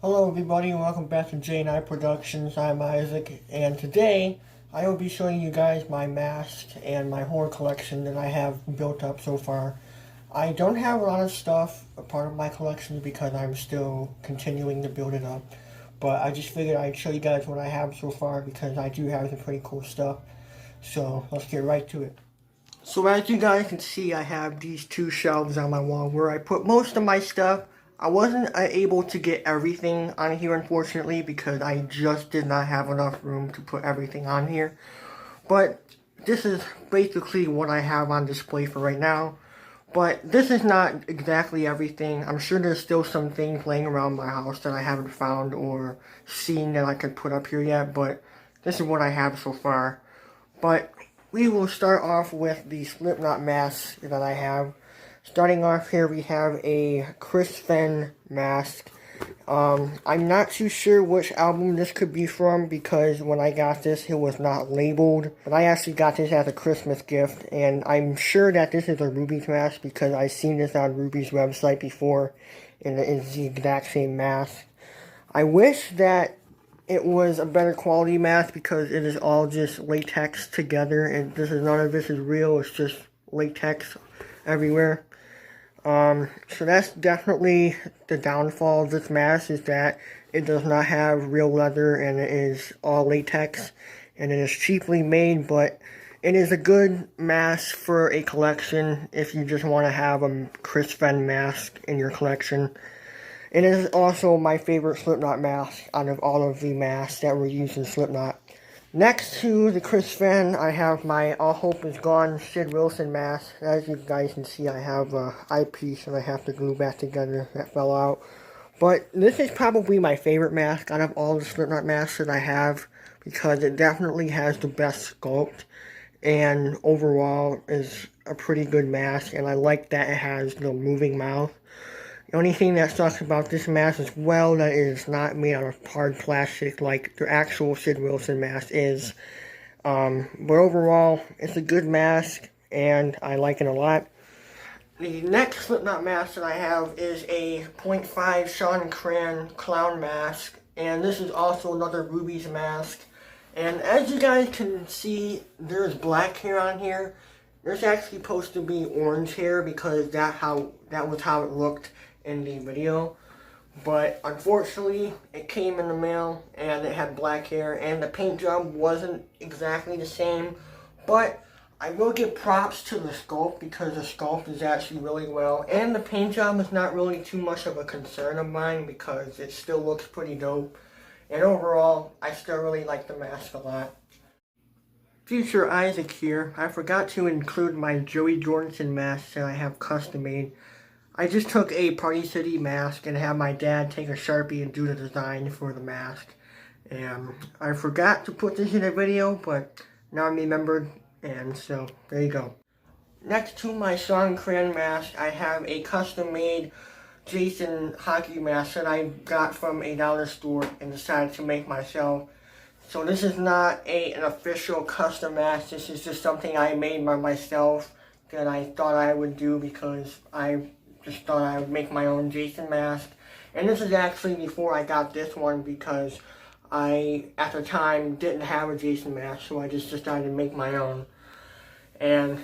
Hello everybody and welcome back to J&I Productions. I'm Isaac and today I will be showing you guys my mask and my horror collection that I have built up so far. I don't have a lot of stuff a part of my collection because I'm still continuing to build it up. But I just figured I'd show you guys what I have so far because I do have some pretty cool stuff. So let's get right to it. So as you guys can see, I have these two shelves on my wall where I put most of my stuff. I wasn't able to get everything on here, unfortunately, because I just did not have enough room to put everything on here. But this is basically what I have on display for right now. But this is not exactly everything. I'm sure there's still some things laying around my house that I haven't found or seen that I could put up here yet. But this is what I have so far. But we will start off with the Slipknot mask that I have. Starting off here, we have a Chris Fenn mask. I'm not too sure which album this could be from because when I got this, it was not labeled. But I actually got this as a Christmas gift, and I'm sure that this is a Ruby's mask because I've seen this on Ruby's website before, and it is the exact same mask. I wish that it was a better quality mask because it is all just latex together, and none of this is real. It's just latex everywhere. So that's definitely the downfall of this mask, is that it does not have real leather and it is all latex, and it is cheaply made, but it is a good mask for a collection if you just want to have a Chris Fenn mask in your collection. It is also my favorite Slipknot mask out of all of the masks that were used in Slipknot. Next to the Chris Fenn, I have my All Hope Is Gone Sid Wilson mask. As you guys can see, I have an eyepiece that I have to glue back together that fell out. But this is probably my favorite mask out of all the Slipknot masks that I have because it definitely has the best sculpt and overall is a pretty good mask, and I like that it has the moving mouth. The only thing that sucks about this mask is, well, that it is not made out of hard plastic like the actual Sid Wilson mask is. But overall, it's a good mask, and I like it a lot. The next Slipknot mask that I have is a .5 Sean Cran clown mask, and this is also another Ruby's mask. And as you guys can see, there's black hair on here. There's actually supposed to be orange hair because that was how it looked in the video, but unfortunately it came in the mail and it had black hair, and the paint job wasn't exactly the same, but I will give props to the sculpt because the sculpt is actually really well, and the paint job is not really too much of a concern of mine because it still looks pretty dope, and overall I still really like the mask a lot. Future Isaac here. I forgot to include my Joey Jordanson mask that I have custom made. I just took a Party City mask and had my dad take a Sharpie and do the design for the mask. And I forgot to put this in a video, but now I remembered, and so there you go. Next to my Sean Cran mask, I have a custom-made Jason hockey mask that I got from a dollar store and decided to make myself. So this is not an official custom mask. This is just something I made by myself that I thought I would do because I just thought I would make my own Jason mask. And this is actually before I got this one because I, at the time, didn't have a Jason mask, so I just decided to make my own. And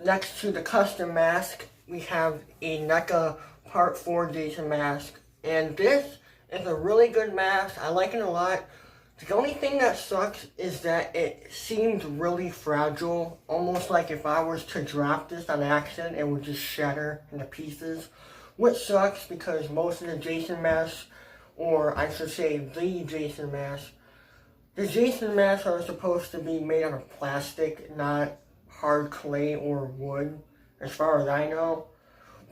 next to the custom mask, we have a NECA Part 4 Jason mask. And this is a really good mask. I like it a lot. The only thing that sucks is that it seems really fragile, almost like if I was to drop this on accident, it would just shatter into pieces, which sucks because most of the Jason masks, or I should say the Jason masks are supposed to be made out of plastic, not hard clay or wood, as far as I know.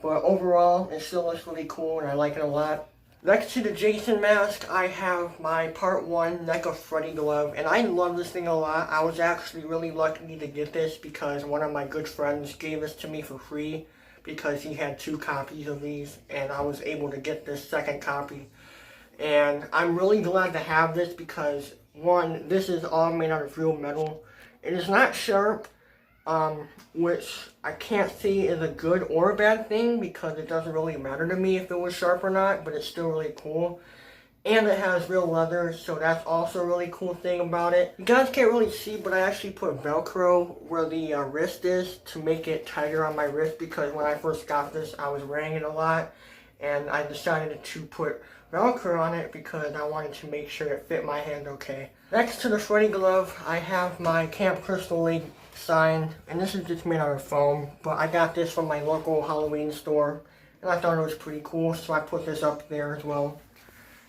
But overall, it still looks really cool and I like it a lot. Next to the Jason mask, I have my Part 1 NECA Freddy glove, and I love this thing a lot. I was actually really lucky to get this because one of my good friends gave this to me for free because he had 2 copies of these, and I was able to get this second copy. And I'm really glad to have this because, one, this is all made out of real metal. It is not sharp, which I can't see is a good or a bad thing because it doesn't really matter to me if it was sharp or not, but it's still really cool. And it has real leather, so that's also a really cool thing about it. You guys can't really see, but I actually put Velcro where the wrist is to make it tighter on my wrist, because when I first got this, I was wearing it a lot. And I decided to put Velcro on it because I wanted to make sure it fit my hand okay. Next to the Freddy glove, I have my Camp Crystal Lake sign. And this is just made out of foam, but I got this from my local Halloween store. And I thought it was pretty cool, so I put this up there as well.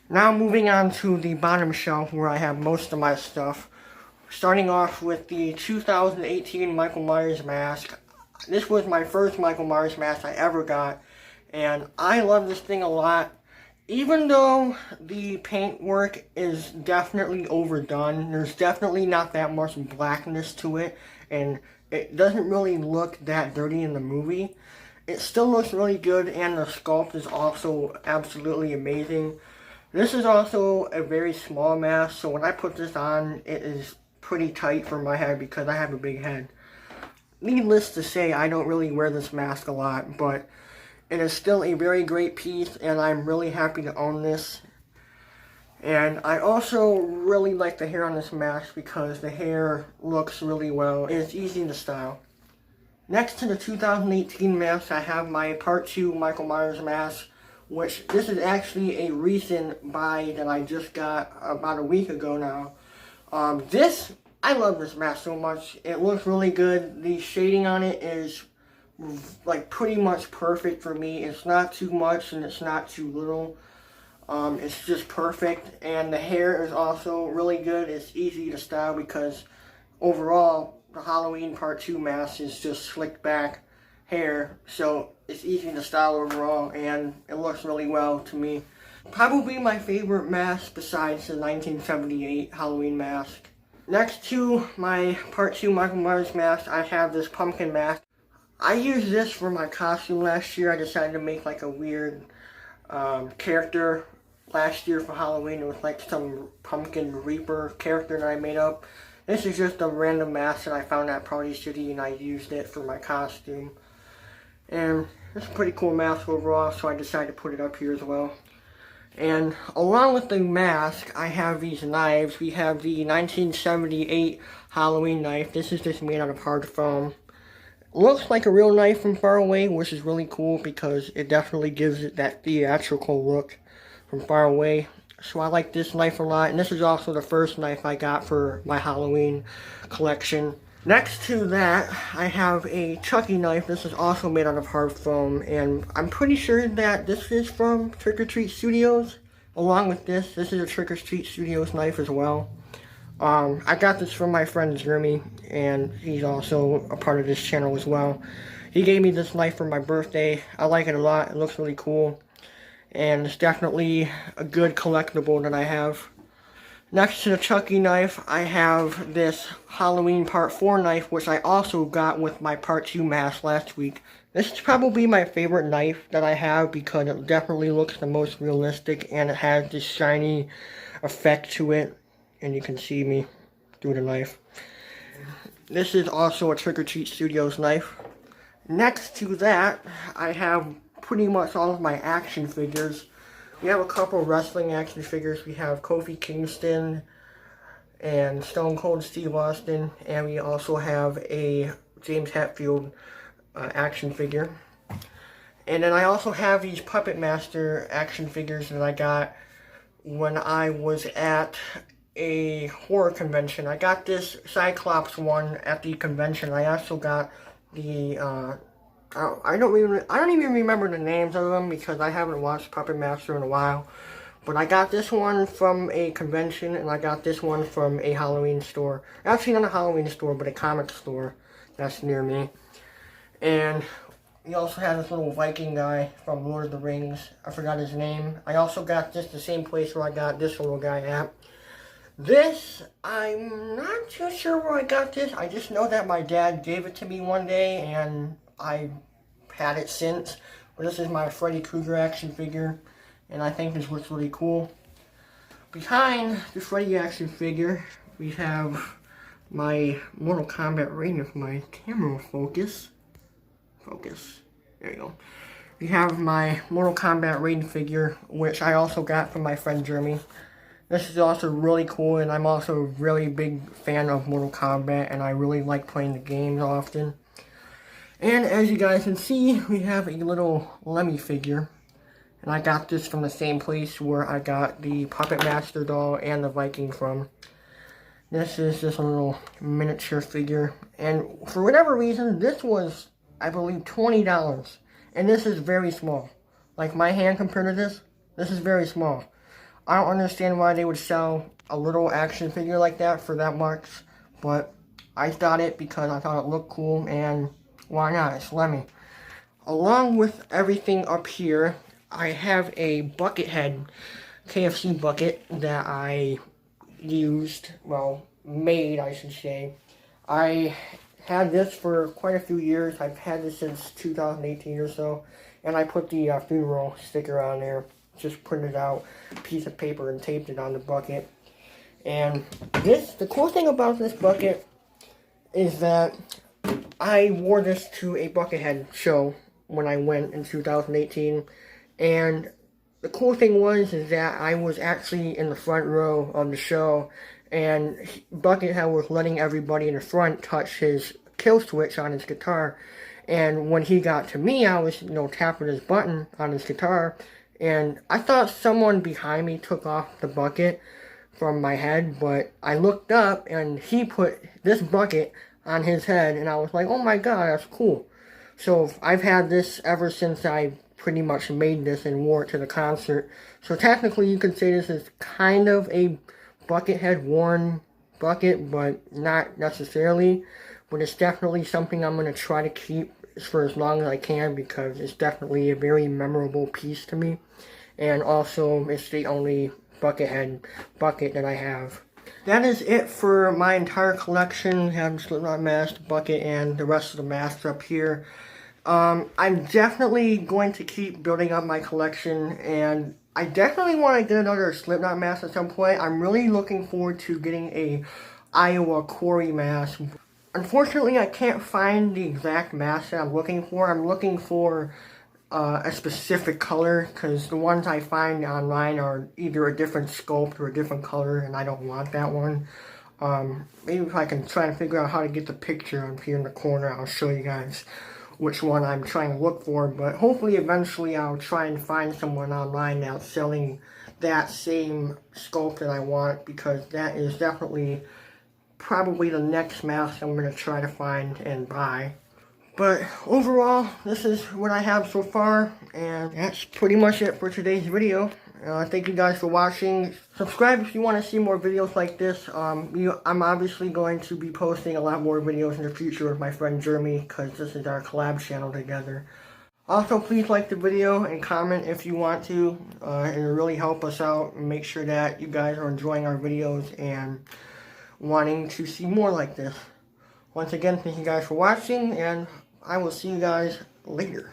Now moving on to the bottom shelf where I have most of my stuff. Starting off with the 2018 Michael Myers mask. This was my first Michael Myers mask I ever got. And I love this thing a lot. Even though the paintwork is definitely overdone, there's definitely not that much blackness to it. And it doesn't really look that dirty in the movie. It still looks really good, and the sculpt is also absolutely amazing. This is also a very small mask, so when I put this on, it is pretty tight for my head because I have a big head. Needless to say, I don't really wear this mask a lot, but it is still a very great piece, and I'm really happy to own this. And I also really like the hair on this mask because the hair looks really well, and it's easy to style. Next to the 2018 mask, I have my Part 2 Michael Myers mask, which this is actually a recent buy that I just got about a week ago now. I love this mask so much. It looks really good. The shading on it is like pretty much perfect for me. It's not too much and it's not too little. It's just perfect. And the hair is also really good. It's easy to style because overall the Halloween Part 2 mask is just slicked back hair, so it's easy to style overall, and it looks really well to me. Probably my favorite mask besides the 1978 Halloween mask. Next to my Part 2 Michael Myers mask, I have this pumpkin mask. I used this for my costume last year. I decided to make like a weird character last year for Halloween. It was like some pumpkin reaper character that I made up. This is just a random mask that I found at Party City, and I used it for my costume. And it's a pretty cool mask overall, so I decided to put it up here as well. And along with the mask, I have these knives. We have the 1978 Halloween knife. This is just made out of hard foam. Looks like a real knife from far away, which is really cool because it definitely gives it that theatrical look from far away. So I like this knife a lot, and this is also the first knife I got for my Halloween collection. Next to that, I have a Chucky knife. This is also made out of hard foam, and I'm pretty sure that this is from Trick or Treat Studios. Along with this is a Trick or Treat Studios knife as well. I got this from my friend Jeremy, and he's also a part of this channel as well. He gave me this knife for my birthday. I like it a lot. It looks really cool, and it's definitely a good collectible that I have. Next to the Chucky knife, I have this Halloween Part 4 knife, which I also got with my Part 2 mask last week. This is probably my favorite knife that I have because it definitely looks the most realistic, and it has this shiny effect to it, and you can see me through the knife. This is also a Trick or Treat Studios knife. Next to that, I have pretty much all of my action figures. We have a couple of wrestling action figures. We have Kofi Kingston and Stone Cold Steve Austin, and we also have a James Hetfield action figure. And then I also have these Puppet Master action figures that I got when I was at a horror convention. I got this Cyclops one at the convention. I also got the I don't even remember the names of them because I haven't watched Puppet Master in a while. But I got this one from a convention, and I got this one from a Halloween store. Actually, not a Halloween store, but a comic store that's near me. And we also have this little Viking guy from Lord of the Rings. I forgot his name. I also got this the same place where I got this little guy at. This, I'm not too sure where I got this. I just know that my dad gave it to me one day, and I've had it since. But this is my Freddy Krueger action figure, and I think this looks really cool. Behind the Freddy action figure, we have my Mortal Kombat ring if my camera will focus. There you go. We have my Mortal Kombat Raid figure, which I also got from my friend Jeremy. This is also really cool, and I'm also a really big fan of Mortal Kombat, and I really like playing the games often. And as you guys can see, we have a little Lemmy figure. And I got this from the same place where I got the Puppet Master doll and the Viking from. This is just a little miniature figure. And for whatever reason, this was, I believe, $20. And this is very small. Like my hand compared to this is very small. I don't understand why they would sell a little action figure like that for that much. But I got it because I thought it looked cool, and why not? It's Lemmy. Along with everything up here, I have a bucket head, KFC bucket that I used, well, made, I should say. I had this for quite a few years. I've had this since 2018 or so, and I put the funeral sticker on there. Just printed out a piece of paper and taped it on the bucket. And the cool thing about this bucket is that I wore this to a Buckethead show when I went in 2018, and the cool thing was is that I was actually in the front row of the show, and Buckethead was letting everybody in the front touch his kill switch on his guitar, and when he got to me, I was, tapping his button on his guitar, and I thought someone behind me took off the bucket from my head, but I looked up, and he put this bucket on his head, and I was like, oh my god, that's cool. So I've had this ever since I pretty much made this and wore it to the concert. So technically you could say this is kind of a Buckethead worn bucket, but not necessarily. But it's definitely something I'm going to try to keep for as long as I can, because it's definitely a very memorable piece to me. And also, it's the only Buckethead bucket that I have. That is it for my entire collection. I have the Slipknot mask, bucket, and the rest of the masks up here. I'm definitely going to keep building up my collection, and I definitely want to get another Slipknot mask at some point. I'm really looking forward to getting a Iowa Quarry mask. Unfortunately, I can't find the exact mask that I'm looking for. I'm looking for a specific color, because the ones I find online are either a different sculpt or a different color, and I don't want that one. Maybe if I can try to figure out how to get the picture up here in the corner, I'll show you guys which one I'm trying to look for. But hopefully eventually I'll try and find someone online that's selling that same sculpt that I want, because that is definitely probably the next mask I'm going to try to find and buy. But overall, this is what I have so far, and that's pretty much it for today's video. Thank you guys for watching. Subscribe if you want to see more videos like this. I'm obviously going to be posting a lot more videos in the future with my friend Jeremy, because this is our collab channel together. Also, please like the video and comment if you want to. It'll really help us out and make sure that you guys are enjoying our videos and wanting to see more like this. Once again, thank you guys for watching, and I will see you guys later.